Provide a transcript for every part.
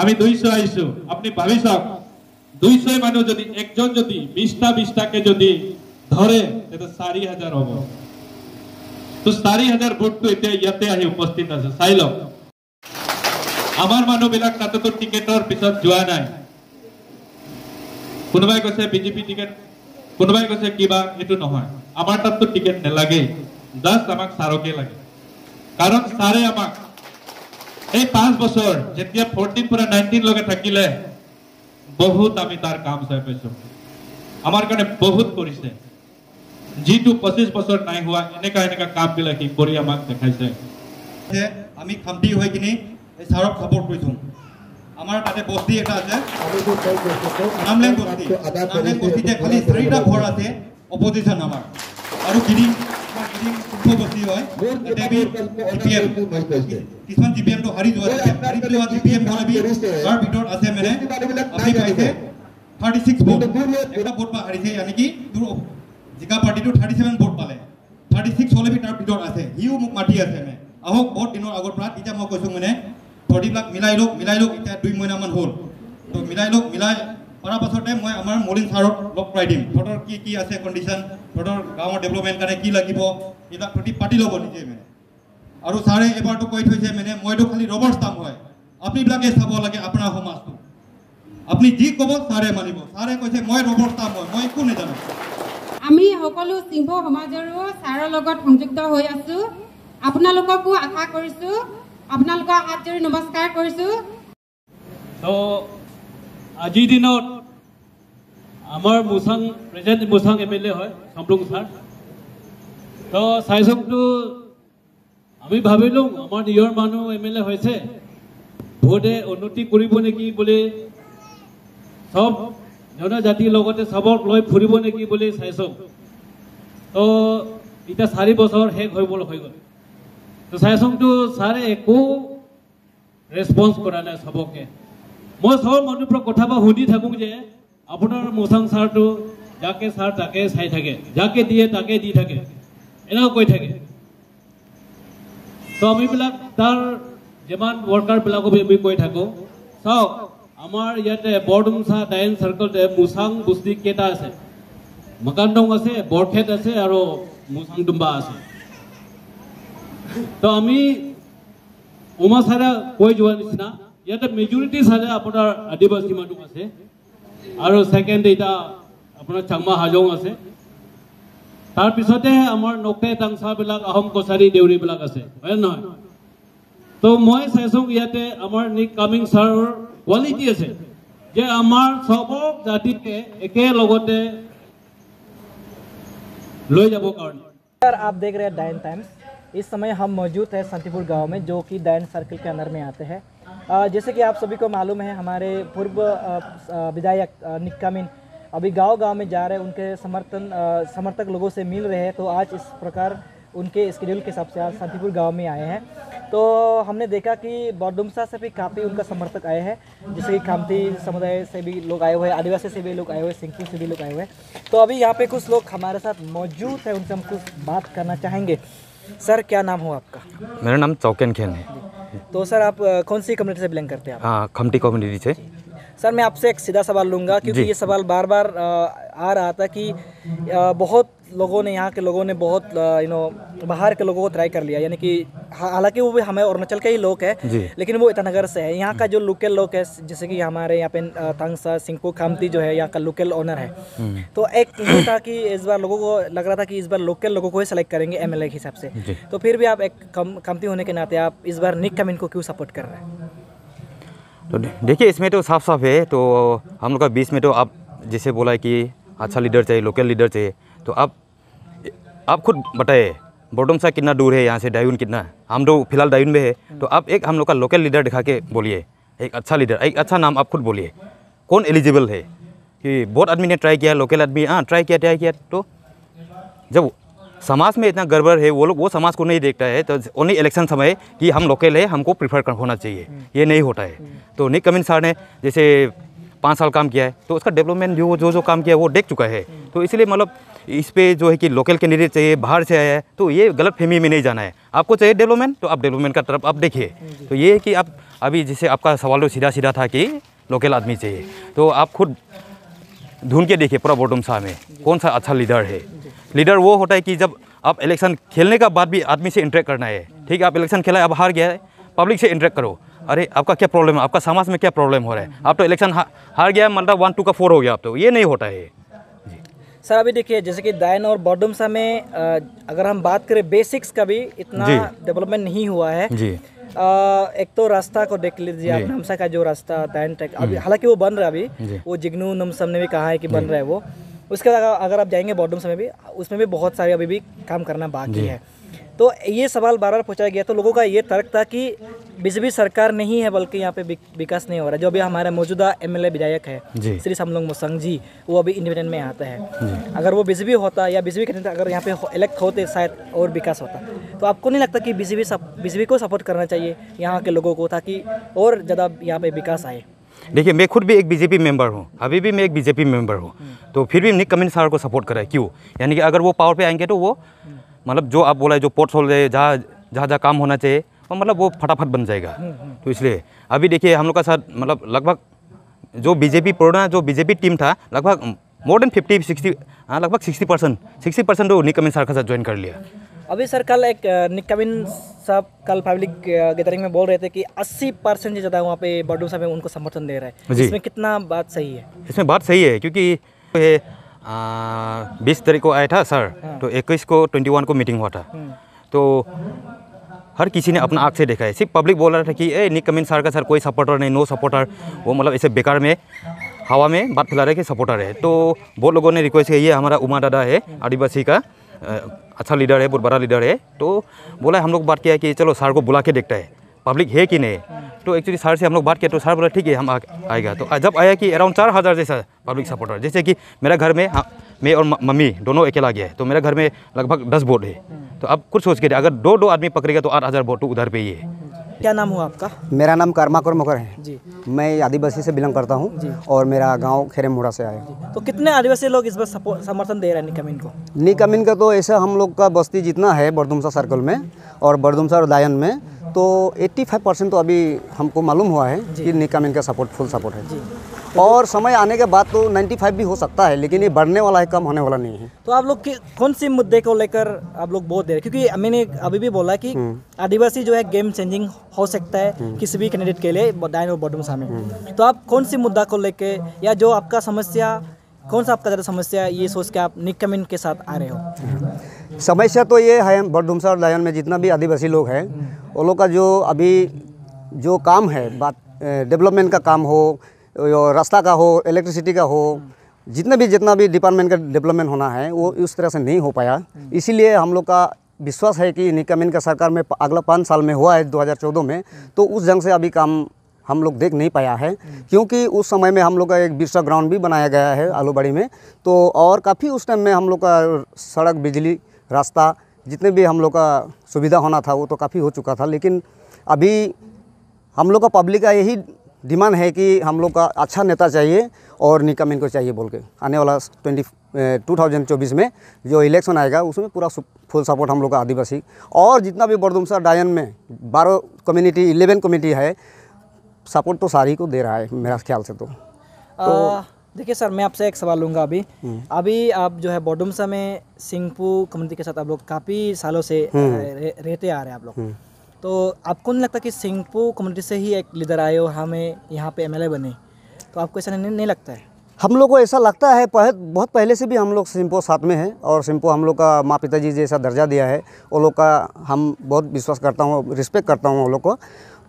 আমি 200 আইছো আপনি ভাবি চাওক 200 মানুহ যদি একজন যদি 20টাকে যদি ধরে এটা 4000 হ'ব তো 4000 ভোটটো এতিয়া ইয়াতে আহি উপস্থিত আছে চাই লওক আমাৰ মানুহবিলাক তাতে তো টিকেটৰ পিছত যোৱা নাই কোনোবাই কৈছে বিজেপি টিকেট কোনোবাই কৈছে কিবা এটো নহয় আমাৰ তাত তো টিকেট নেলাগে জাস্ট আমাক সাৰকে লাগে কাৰণ সাৰে আমাক এই 5 বছৰ যেতিয়া 14 পৰা 19 লগে থাকিলে বহুত আমি তাৰ কাম চাই পাইছো আমাৰ কাৰণে বহুত কৰিছে জিটু 25 বছৰ নাই হোৱা এনেকা কাম বিলাক কি কৰি আমাক দেখাইছে আমি খামটি হৈ কিনি এই সাৰক সাপোৰ্ট কৰিছো আমাৰ তাতে বস্তি এটা আছে নামলেং বস্তিতে খালি 4টা ঘৰ আছে অপজিশন আমাৰ আৰু গিৰিং বস্তি হয় কিছুমান জিপিএম তো হাৰি যোৱা জিপিএম ঘৰবি তাৰ ভিতৰত আছে মানে আপুনি পাইছে 36 ভোট এটা ভোট পা হাৰিছে यानी कि জিকা পাৰ্টিটো 37 ভোট পালে 36 হলে তাৰ ভিতৰত আছে হিউ মোক মাটি আছে মানে আহক বহুত দিনৰ আগৰ পৰা এতিয়া মই কৈছো মানে 30 লাখ মিলাই লোক এতিয়া 2 মহিনা মান হ'ল তো মিলাই পৰা পাছতে মই আমাৰ মলিন সাৰক লক প্ৰাই দিম ফটৰ কি আছে কন্ডিশন ফটৰ গাঁৱৰ ডেভেলপমেন্ট কাৰণে কি লাগিব এটা প্ৰতি পাৰ্টি ল'ব নিজে মানে আৰু সাৰে এবাৰটো কৈ থৈছে মানে মইতো খালি ৰবৰ ষ্টাম্প হয় আপুনি বিলাকে চাব লাগে আপোনাৰ সমাজটো আপুনি যি ক'ব সাৰে মানিব সাৰে কৈছে মই ৰবৰ ষ্টাম্প হয় মই একো নেজানো আমি সকলো সিংহ সমাজৰো সাৰৰ লগত সংযুক্ত হৈ আছো আপোনালোককো আশা কৰিছো আপোনালোকৰ হাত জোৰি নমস্কাৰ কৰিছো তো আজিৰ দিনত আমাৰ মুছাং প্ৰেজেন্ট মুছাং এমএলএ হয় সম্প্ৰং ছাৰ তো চাইছকটো আমি ভাবিলো আমাৰ নিজৰ মানুহ এমএলএ হৈছে ভোটে উন্নতি কৰিব নেকি বুলি সব জনজাতিৰ লগতে সবক লৈ ফুৰিব নেকি বুলি চাইছো তো এটা 4 বছৰ শেষ হৈ গ'ল তো চাইছকটো ছাৰে একো ৰেসপন্স কৰা নাই সবকে মই সব মানুহৰ পৰা কথা শুনি থাকো যে আপোনাৰ মুছাং ছাৰটো যাকে ছাৰ তাকে চাই থাকে যাকে দিয়ে তাকে দি থাকে এনেও কৈ থাকে তো আমি বিলাক তাৰ যেমান ওয়ার্কার বিলাকো আমি কৈ থাকো চাওক আমাৰ ইয়াতে বৰডুমছা ডাইন সার্কেলতে মুছাং বস্তি কেটা আছে মকানডং আছে বৰখেত আছে আৰু মুছাং ডুম্বা আছে তো আমি ওমা সারা কৈ যোৱা নিচিনা ইয়াতে মেজৰিটি সারে আপোনাৰ আদিবাসী মানুহ আছে আৰু সেকেন্ড এটা আপোনাৰ চাংমা হাজং আছে তাৰ পিছতে আমাৰ নকে টাংসা বিলাক আহম কছাৰী দেউৰী বিলাক আছে হয় নহয় তো মই চাইছো ইয়াতে আমাৰ নিক কামিং সাৰৰ কোৱালিটি আছে যে আমাৰ সবক জাতিকে একে লগতে লৈ যাব কাৰণে आप देख रहे हैं डायन टाइम्स इस समय हम मौजूद हैं शांतिपुर गांव में जो कि डायन सर्कल के अंदर में आते हैं जैसे कि आप सभी को मालूम है हमारे पूर्व विधायक निक कामिन अभी गांव में जा रहे हैं उनके समर्थक लोगों से मिल रहे हैं तो आज इस प्रकार उनके स्केड्यूल के हिसाब से आज शांतिपुर गांव में आए हैं तो हमने देखा कि बरडुमसा से भी काफ़ी उनका समर्थक आए हैं जैसे कि खामती समुदाय से भी लोग आए हुए हैं आदिवासी से भी लोग आए हुए हैं सिंगपुर से भी लोग आए हुए हैं तो अभी यहाँ पे कुछ लोग हमारे साथ मौजूद हैं उनसे हम कुछ बात करना चाहेंगे सर क्या नाम हो आपका मेरा नाम चौकेन खेन है तो सर आप कौन सी कम्युनिटी से बिलोंग करते हैं हाँ खमटी कम्युनिटी से सर मैं आपसे एक सीधा सवाल लूँगा क्योंकि ये सवाल बार बार आ रहा था कि बहुत लोगों ने यहाँ के लोगों ने बहुत बाहर के लोगों को ट्राई कर लिया यानी कि हालांकि वो भी हमें अरुणाचल के ही लोग हैं लेकिन वो ईटानगर से है यहाँ का जो लोकल लोग है जैसे कि हमारे यहाँ पे तांगसा सिंगपो खामती जो है यहाँ का लोकल ओनर है तो एक ये था कि इस बार लोगों को लग रहा था कि इस बार लोकल लोगों को ही सेलेक्ट करेंगे एमएलए के हिसाब से तो फिर भी आप एक खामती होने के नाते आप इस बार निक कामिन को क्यों सपोर्ट कर रहे हैं तो देखिए इसमें तो साफ साफ है तो हम लोग का बीच में तो आप जैसे बोला है कि अच्छा लीडर चाहिए लोकल लीडर चाहिए तो आप खुद बताइए बरडुमसा कितना दूर है यहाँ से डायून कितना हम तो फिलहाल डायून में है तो आप एक हम लोग का लोकल लीडर दिखा के बोलिए एक अच्छा लीडर एक अच्छा नाम आप खुद बोलिए कौन एलिजिबल है कि बहुत आदमी ने ट्राई किया लोकल आदमी ट्राई किया तो जब समाज में इतना गड़बड़ है वो समाज को नहीं देखता है तो ओनली इलेक्शन समय कि हम लोकल है हमको प्रीफर होना चाहिए ये नहीं होता है तो निक कामिन सर ने जैसे 5 साल काम किया है तो उसका डेवलपमेंट जो काम किया है वो देख चुका है तो इसलिए मतलब इस पे जो है कि लोकल कैंडिडेट चाहिए बाहर से आया है तो ये गलत फहमी में नहीं जाना है आपको चाहिए डेवलपमेंट तो आप डेवलपमेंट का तरफ आप देखिए तो ये है कि आप अभी जैसे आपका सवाल तो सीधा सीधा था कि लोकल आदमी चाहिए, तो आप खुद ढूंढ के देखिए पूरा बोडुमसा में कौन सा अच्छा लीडर है। लीडर वो होता है कि जब आप इलेक्शन खेलने का बाद भी आदमी से इंटरेक्ट करना है। ठीक है, आप इलेक्शन खेला है, अब हार गया है, पब्लिक से इंटरेक्ट करो। अरे आपका क्या प्रॉब्लम है, आपका समाज में क्या प्रॉब्लम हो रहा है। आप तो इलेक्शन हार गया, मतलब 1 2 का 4 हो गया, आप तो ये नहीं होता है। सर अभी देखिए जैसे कि दायन और बोडुमसा में अगर हम बात करें बेसिक्स का भी इतना डेवलपमेंट नहीं हुआ है जी। एक तो रास्ता को देख लीजिए आप, नमसा का जो रास्ता दायन तक अभी हालांकि वो बन रहा है अभी, वो जिग्नू नमसम ने भी कहा है कि बन रहा है वो। उसके बाद अगर आप जाएंगे बोडुमसा में भी, उसमें भी बहुत सारे अभी भी काम करना बाकी है। तो ये सवाल बार बार पूछा गया, तो लोगों का ये तर्क था कि बीजेपी सरकार नहीं है बल्कि यहाँ पे विकास नहीं हो रहा है। जो अभी हमारे मौजूदा एमएलए विधायक है श्री समलोंग मोसंग जी, वो अभी इंडिपेंडेंट में आते हैं। अगर वो बीजेपी होता या बीजेपी कैंडिडेट अगर यहाँ पे इलेक्ट होते शायद और विकास होता। तो आपको नहीं लगता कि बीजेपी को सपोर्ट करना चाहिए यहाँ के लोगों को, ताकि और ज़्यादा यहाँ पे विकास आए? देखिए मैं खुद भी एक बीजेपी मेंबर हूँ, अभी भी मैं एक बीजेपी मेंबर हूँ, तो फिर भी निक कमिंस सर को सपोर्ट करा है। क्यों? यानी कि अगर वो पावर पे आएंगे तो वो मतलब जो आप बोला है, जो पोर्ट होल है, जहाँ काम होना चाहिए, और मतलब वो फटाफट बन जाएगा। तो इसलिए अभी देखिए हम लोग का साथ मतलब लगभग जो बीजेपी पुराना जो बीजेपी टीम था, लगभग मोर देन 50-60 लगभग 60% तो निक कमिंस सर के साथ ज्वाइन कर लिया। अभी सर कल एक निक कमिंस साहब कल पब्लिक गैदरिंग में बोल रहे थे कि 80% से ज़्यादा वहाँ पे बोडुमसा में उनको समर्थन दे रहा है। इसमें कितना बात सही है? इसमें बात सही है, क्योंकि 20 तारीख को आया था सर, तो 21 को 21 को मीटिंग हुआ था, तो हर किसी ने अपना आँख से देखा है। सिर्फ पब्लिक बोल रहा था कि ए निक कमिंस सर का सर कोई सपोर्टर नहीं, नो सपोर्टर, वो मतलब ऐसे बेकार में हवा में बात फैला रहे कि सपोर्टर है। तो बहुत लोगों ने रिक्वेस्ट किया, ये हमारा उमा दादा है आदिवासी का, अच्छा लीडर है, बहुत बड़ा लीडर है, तो बोला हम लोग बात किया कि चलो सर को बुला के देखता है पब्लिक है कि नहीं। तो एक्चुअली सर से हम लोग बात किया, तो सर बोला ठीक है हम आएगा। तो जब आया कि अराउंड 4000 जैसा पब्लिक सपोर्टर, जैसे कि मेरा घर में मैं और मम्मी दोनों अकेला गया है, तो मेरा घर में लगभग 10 वोट है। तो अब कुछ सोच के अगर 2 आदमी पकड़ेगा तो 8000 वोट तो उधर पे ही है। क्या नाम हुआ आपका? मेरा नाम कर्माकर मकर है जी। मैं आदिवासी से बिलोंग करता हूँ और मेरा गांव खेरेमुड़ा से आया। तो कितने आदिवासी लोग इस बार समर्थन दे रहे हैं निक कमिंस को? निक कमिंस का तो ऐसा हम लोग का बस्ती जितना है बोडुमसा सर्कल में और बोडुमसा और दायन में, तो 85% तो अभी हमको मालूम हुआ है कि निक कमिंस का सपोर्ट फुल सपोर्ट है। और समय आने के बाद तो 95 भी हो सकता है, लेकिन ये बढ़ने वाला है, कम होने वाला नहीं है। तो आप लोग कौन सी मुद्दे को लेकर आप लोग बहुत दे रहे हैं? क्योंकि मैंने अभी भी बोला कि आदिवासी जो है गेम चेंजिंग हो सकता है किसी भी कैंडिडेट के लिए दायन और बोडुमसा में। तो आप कौन सी मुद्दा को लेके, या जो आपका समस्या, कौन सा आपका ज़्यादा समस्या ये सोच के आप निक कमिंस के साथ आ रहे हो? समस्या तो ये है बोडुमसा और दायन में जितना भी आदिवासी लोग हैं, वो लोग का जो अभी जो काम है, बात डेवलपमेंट का काम हो, रास्ता का हो, इलेक्ट्रिसिटी का हो, जितना भी डिपार्टमेंट का डेवलपमेंट होना है वो उस तरह से नहीं हो पाया। इसीलिए हम लोग का विश्वास है कि निक कमिंस का सरकार में अगला 5 साल में हुआ है 2014 में, तो उस जंग से अभी काम हम लोग देख नहीं पाया है, क्योंकि उस समय में हम लोग का एक बिरसा ग्राउंड भी बनाया गया है आलूबाड़ी में, तो और काफ़ी उस टाइम में हम लोग का सड़क, बिजली, रास्ता, जितने भी हम लोग का सुविधा होना था वो तो काफ़ी हो चुका था। लेकिन अभी हम लोग का पब्लिक का यही डिमांड है कि हम लोग का अच्छा नेता चाहिए और निक कमिंस को चाहिए बोल के। आने वाला 2024 में जो इलेक्शन आएगा उसमें पूरा फुल सपोर्ट हम लोग का आदिवासी और जितना भी बोडुमसा दायन में 12 कम्युनिटी 11 कम्युनिटी है, सपोर्ट तो सारी को दे रहा है मेरा ख्याल से। तो देखिए सर, मैं आपसे एक सवाल लूँगा। अभी आप जो है बोडुमसा में सिंगपू कम्युनिटी के साथ आप लोग काफ़ी सालों से रहते आ रहे हैं आप लोग, तो आपको नहीं लगता कि सिंगपू कम्युनिटी से ही एक लीडर आए और हमें यहाँ पे एमएलए बने? तो आपको ऐसा नहीं लगता है? हम लोग को ऐसा लगता है, बहुत पहले से भी हम लोग सिंपो साथ में हैं और सिंपो हम लोग का माँ पिताजी जैसा दर्जा दिया है, वो लोग का हम बहुत विश्वास करता हूँ, रिस्पेक्ट करता हूँ वो लोग को।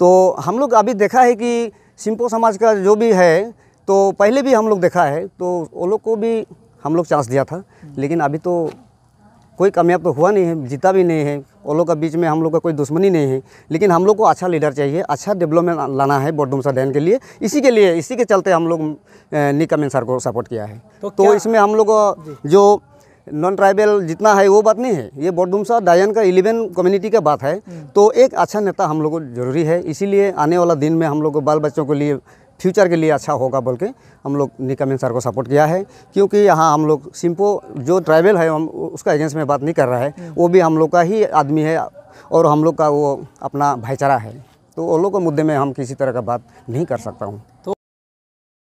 तो हम लोग अभी देखा है कि सिंपो समाज का जो भी है, तो पहले भी हम लोग देखा है, तो वो लोग को भी हम लोग चांस दिया था, लेकिन अभी तो कोई कामयाब तो हुआ नहीं है, जीता भी नहीं है। वो लोग के बीच में हम लोग का कोई दुश्मनी नहीं है, लेकिन हम लोग को अच्छा लीडर चाहिए, अच्छा डेवलपमेंट लाना है बोडुमसा दायन के लिए। इसी के चलते हम लोग निक कमिंस सर को सपोर्ट किया है। तो इसमें हम लोग जो नॉन ट्राइबल जितना है वो बात नहीं है, ये बोडुमसा दायन का 11 कम्युनिटी का बात है। तो एक अच्छा नेता हम लोग को जरूरी है, इसीलिए आने वाला दिन में हम लोग को बाल बच्चों के लिए, फ्यूचर के लिए अच्छा होगा बोल के हम लोग निक कमिंस सर को सपोर्ट किया है। क्योंकि यहाँ हम लोग सिंपो जो ट्राइबल है, हम उसका अगेंस्ट में बात नहीं कर रहा है, वो भी हम लोग का ही आदमी है और हम लोग का वो अपना भाईचारा है। तो वो लोग के मुद्दे में हम किसी तरह का बात नहीं कर सकता हूँ। तो